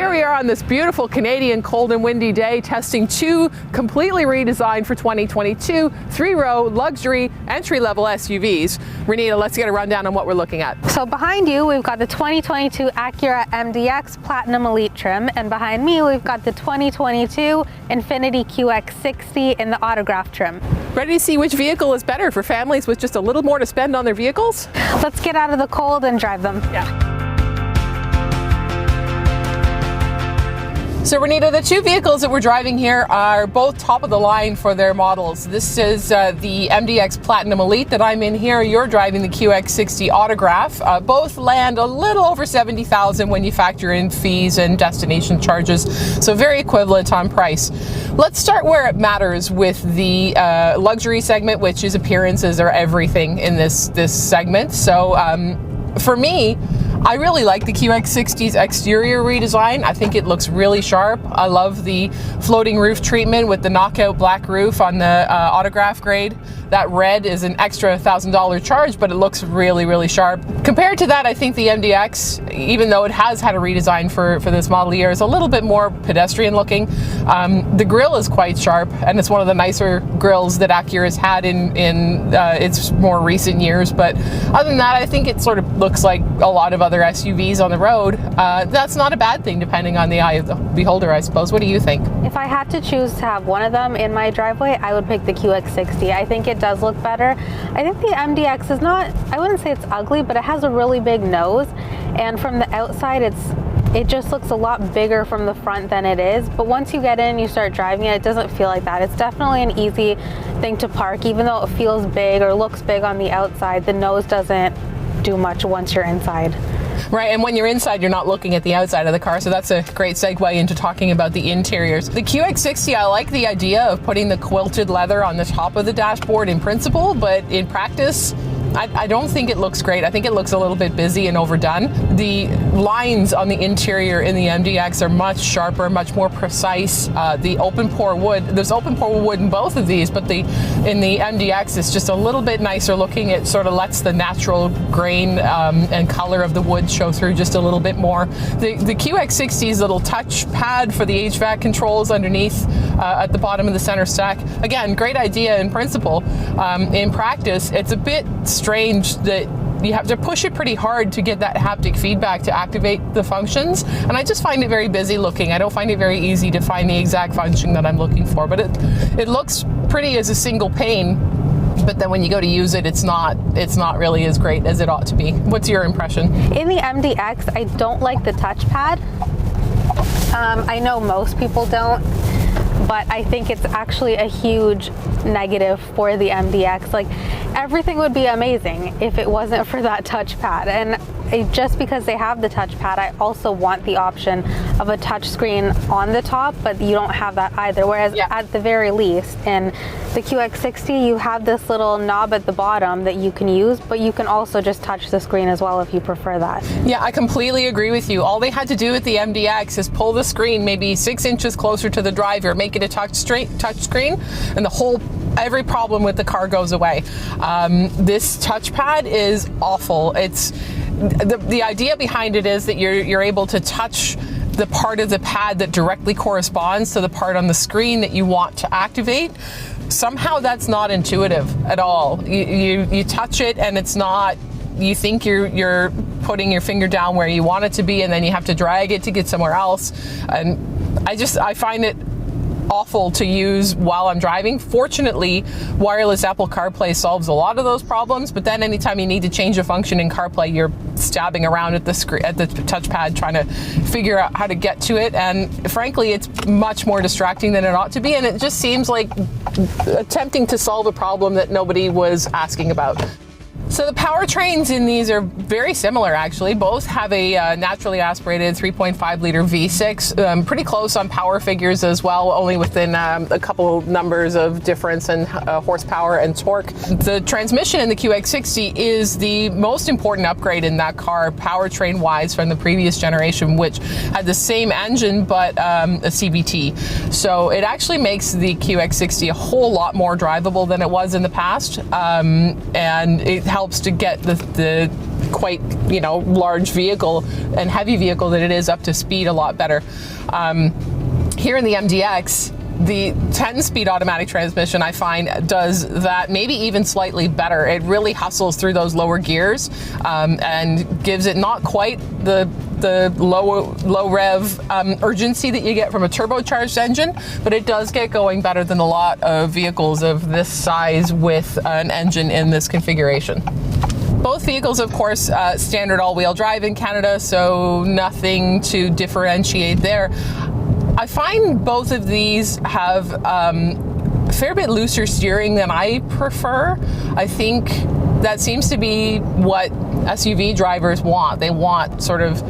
here we are on this beautiful Canadian cold and windy day, testing two completely redesigned for 2022 three-row luxury entry-level SUVs. Renita, let's get a rundown on what we're looking at. So behind you, we've got the 2022 Acura MDX Platinum Elite trim, and behind me, we've got the 2022 Infiniti QX60 in the Autograph trim. Ready to see which vehicle is better for families with just a little more to spend on their vehicles? Let's get out of the cold and drive them. Yeah. So Renita, the two vehicles that we're driving here are both top of the line for their models. This is the MDX Platinum Elite that I'm in here. You're driving the QX60 Autograph. Both land a little over $70,000 when you factor in fees and destination charges. So very equivalent on price. Let's start where it matters with the luxury segment, which is appearances are everything in this segment. So for me, I really like the QX60's exterior redesign. I think it looks really sharp. I love the floating roof treatment with the knockout black roof on the Autograph grade. That red is an extra $1,000 charge, but it looks really, really sharp. Compared to that, I think the MDX, even though it has had a redesign for this model year, is a little bit more pedestrian looking. The grille is quite sharp, and it's one of the nicer grilles that Acura's had in its more recent years. But other than that, I think it sort of looks like a lot of other SUVs on the road. That's not a bad thing, depending on the eye of the beholder, I suppose. What do you think? If I had to choose to have one of them in my driveway, I would pick the QX60. I think it does look better. I think the MDX is not, I wouldn't say it's ugly, but it has a really big nose, and from the outside it just looks a lot bigger from the front than it is. But once you get in and you start driving it, it doesn't feel like that. It's definitely an easy thing to park. Even though it feels big or looks big on the outside, the nose doesn't do much once you're inside. Right, and when you're inside, you're not looking at the outside of the car, so that's a great segue into talking about the interiors. The QX60, I like the idea of putting the quilted leather on the top of the dashboard in principle, but in practice, I don't think it looks great. I think it looks a little bit busy and overdone. The lines on the interior in the MDX are much sharper, much more precise. The open pore wood, there's open pore wood in both of these, but in the MDX it's just a little bit nicer looking. It sort of lets the natural grain and color of the wood show through just a little bit more. The QX60's little touch pad for the HVAC controls underneath at the bottom of the center stack, again, great idea in principle. In practice, it's a bit strange that you have to push it pretty hard to get that haptic feedback to activate the functions, and I just find it very busy looking. I don't find it very easy to find the exact function that I'm looking for, but it looks pretty as a single pane, but then when you go to use it, it's not really as great as it ought to be. What's your impression? In the MDX, I don't like the touchpad. I know most people don't, but I think it's actually a huge negative for the MDX. Like, everything would be amazing if it wasn't for that touchpad. And just because they have the touchpad, I also want the option of a touchscreen on the top, but you don't have that either. Whereas at the very least, in the QX60, you have this little knob at the bottom that you can use, but you can also just touch the screen as well if you prefer that. Yeah, I completely agree with you. All they had to do with the MDX is pull the screen maybe 6 inches closer to the driver, make it a touch screen, and every problem with the car goes away. This touchpad is awful. It's the idea behind it is that you're able to touch the part of the pad that directly corresponds to the part on the screen that you want to activate. Somehow that's not intuitive at all. You touch it and it's not. You think you're putting your finger down where you want it to be, and then you have to drag it to get somewhere else. And I find it awful to use while I'm driving. Fortunately, wireless Apple CarPlay solves a lot of those problems, but then anytime you need to change a function in CarPlay, you're stabbing around at the touchpad trying to figure out how to get to it, and frankly, it's much more distracting than it ought to be, and it just seems like attempting to solve a problem that nobody was asking about. So the powertrains in these are very similar, actually. Both have a naturally aspirated 3.5 liter V6, pretty close on power figures as well, only within a couple numbers of difference in horsepower and torque. The transmission in the QX60 is the most important upgrade in that car, powertrain-wise, from the previous generation, which had the same engine but a CVT. So it actually makes the QX60 a whole lot more drivable than it was in the past, and it helps to get the quite, you know, large vehicle and heavy vehicle that it is up to speed a lot better. Here in the MDX, the 10-speed automatic transmission, I find, does that maybe even slightly better. It really hustles through those lower gears and gives it not quite the low rev urgency that you get from a turbocharged engine, but it does get going better than a lot of vehicles of this size with an engine in this configuration. Both vehicles, of course, standard all-wheel drive in Canada, so nothing to differentiate there. I find both of these have a fair bit looser steering than I prefer. I think that seems to be what SUV drivers want. They want sort of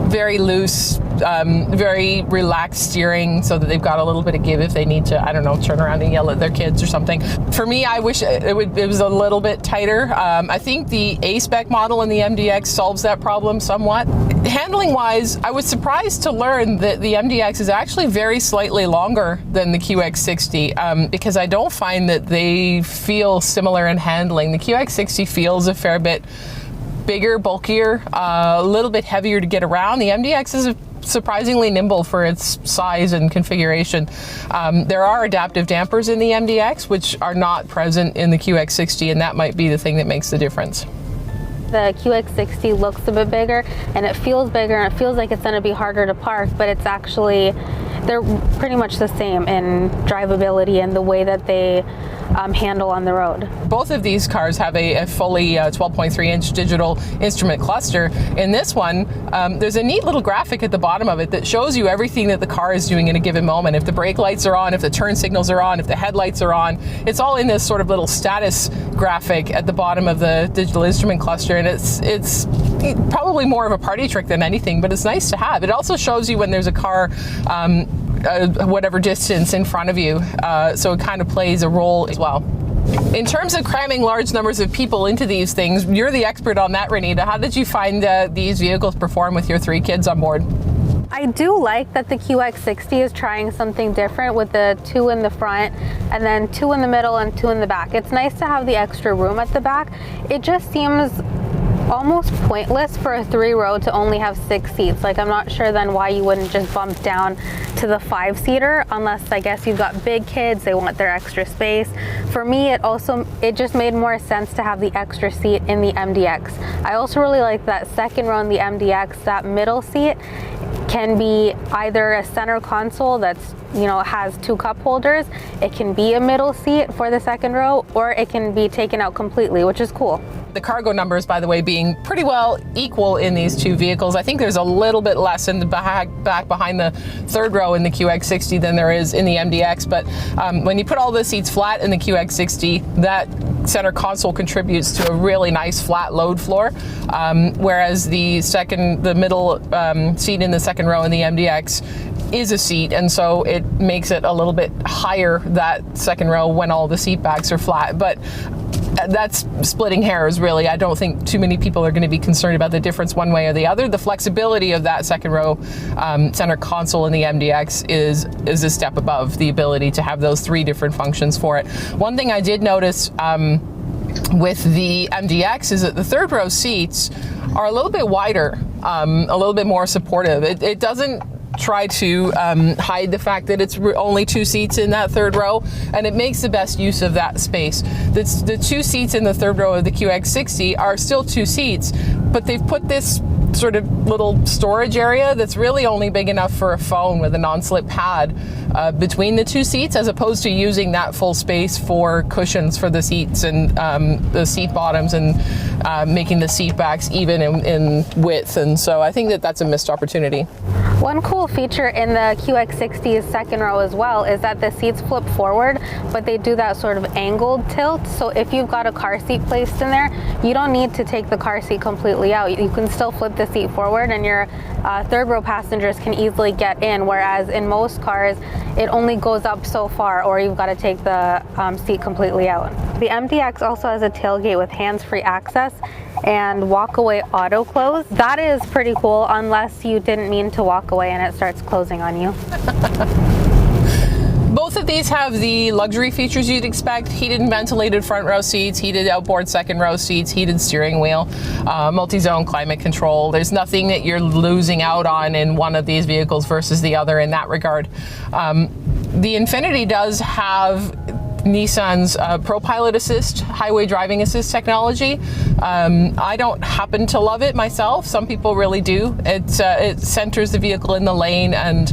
very loose, very relaxed steering so that they've got a little bit of give if they need to, I don't know, turn around and yell at their kids or something. For me, I wish it was a little bit tighter. I think the A-spec model in the MDX solves that problem somewhat. Handling wise, I was surprised to learn that the MDX is actually very slightly longer than the QX60 because I don't find that they feel similar in handling. The QX60 feels a fair bit bigger, bulkier, a little bit heavier to get around. The MDX is surprisingly nimble for its size and configuration. There are adaptive dampers in the MDX, which are not present in the QX60, and that might be the thing that makes the difference. The QX60 looks a bit bigger and it feels bigger and it feels like it's going to be harder to park, but it's actually, they're pretty much the same in drivability and the way that they handle on the road. Both of these cars have a fully 12.3-inch digital instrument cluster. In this one, there's a neat little graphic at the bottom of it that shows you everything that the car is doing in a given moment. If the brake lights are on, if the turn signals are on, if the headlights are on, it's all in this sort of little status graphic at the bottom of the digital instrument cluster, and it's probably more of a party trick than anything, but it's nice to have. It also shows you when there's a car whatever distance in front of you, so it kind of plays a role as well. In terms of cramming large numbers of people into these things, you're the expert on that, Renita. How did you find these vehicles perform with your 3 kids on board? I do like that the QX60 is trying something different with the 2 in the front and then 2 in the middle and 2 in the back. It's nice to have the extra room at the back. It just seems almost pointless for a 3-row to only have 6 seats. Like, I'm not sure then why you wouldn't just bump down to the 5-seater, unless I guess you've got big kids, they want their extra space. For me, it just made more sense to have the extra seat in the MDX. I also really like that second row in the MDX, that middle seat can be either a center console that's, you know, has 2 cup holders. It can be a middle seat for the second row, or it can be taken out completely, which is cool. The cargo numbers, by the way, being pretty well equal in these 2 vehicles. I think there's a little bit less in the back behind the 3rd row in the QX60 than there is in the MDX, but when you put all the seats flat in the QX60, that center console contributes to a really nice flat load floor, whereas the middle seat in the second row in the MDX is a seat, and so it makes it a little bit higher, that second row, when all the seat backs are flat. But that's splitting hairs, really. I don't think too many people are going to be concerned about the difference one way or the other. The flexibility of that second row center console in the MDX is a step above the ability to have those 3 different functions for it. One thing I did notice with the MDX is that the 3rd row seats are a little bit wider, a little bit more supportive. It doesn't try to hide the fact that it's only 2 seats in that 3rd row, and it makes the best use of that space. The 2 seats in the 3rd row of the QX60 are still 2 seats, but they've put this sort of little storage area that's really only big enough for a phone with a non-slip pad between the 2 seats, as opposed to using that full space for cushions for the seats and the seat bottoms, and making the seat backs even in width. And so I think that that's a missed opportunity. One cool feature in the QX60's second row as well is that the seats flip forward, but they do that sort of angled tilt. So if you've got a car seat placed in there, you don't need to take the car seat completely out. You can still flip the seat forward, and your 3rd row passengers can easily get in, whereas in most cars, it only goes up so far, or you've got to take the seat completely out. The MDX also has a tailgate with hands-free access and walk-away auto close. That is pretty cool, unless you didn't mean to walk away and it starts closing on you. Both of these have the luxury features you'd expect: heated and ventilated front row seats, heated outboard second row seats, heated steering wheel, multi-zone climate control. There's nothing that you're losing out on in one of these vehicles versus the other in that regard. The Infiniti does have Nissan's ProPilot Assist, highway driving assist technology. I don't happen to love it myself. Some people really do. It centers the vehicle in the lane and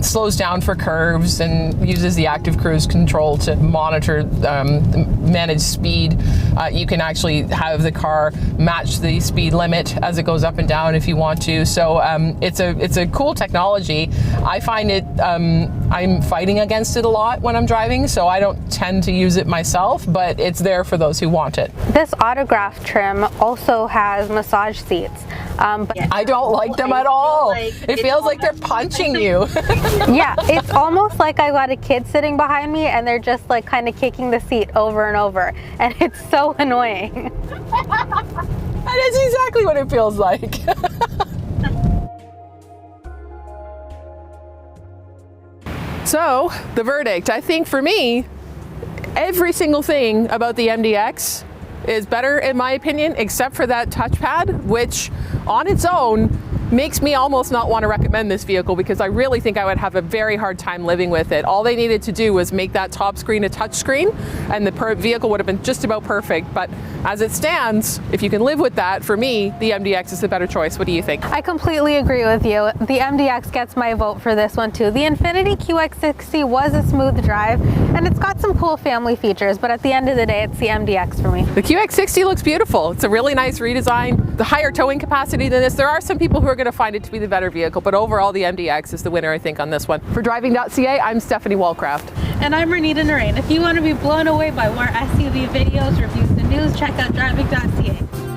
slows down for curves and uses the active cruise control to monitor, manage speed. You can actually have the car match the speed limit as it goes up and down if you want to. So it's a cool technology. I find it, I'm fighting against it a lot when I'm driving, so I don't tend to use it myself, but it's there for those who want it. This autograph trim also has massage seats. But I don't like them at all. It feels like they're punching you. yeah, it's almost like I got a kid sitting behind me and they're just like kind of kicking the seat over and over, and it's so annoying. That is exactly what it feels like. So, the verdict. I think for me, every single thing about the MDX is better in my opinion, except for that touchpad, which on its own makes me almost not want to recommend this vehicle, because I really think I would have a very hard time living with it. All they needed to do was make that top screen a touch screen and the vehicle would have been just about perfect. But as it stands, if you can live with that, for me, the MDX is the better choice. What do you think? I completely agree with you. The MDX gets my vote for this one too. The Infiniti QX60 was a smooth drive and it's got some cool family features, but at the end of the day, it's the MDX for me. The QX60 looks beautiful. It's a really nice redesign. The higher towing capacity than this. There are some people who are going to find it to be the better vehicle, but overall the MDX is the winner, I think, on this one. For Driving.ca, I'm Stephanie Walcraft. And I'm Renita Narain. If you want to be blown away by more SUV videos, reviews, and news, check out Driving.ca.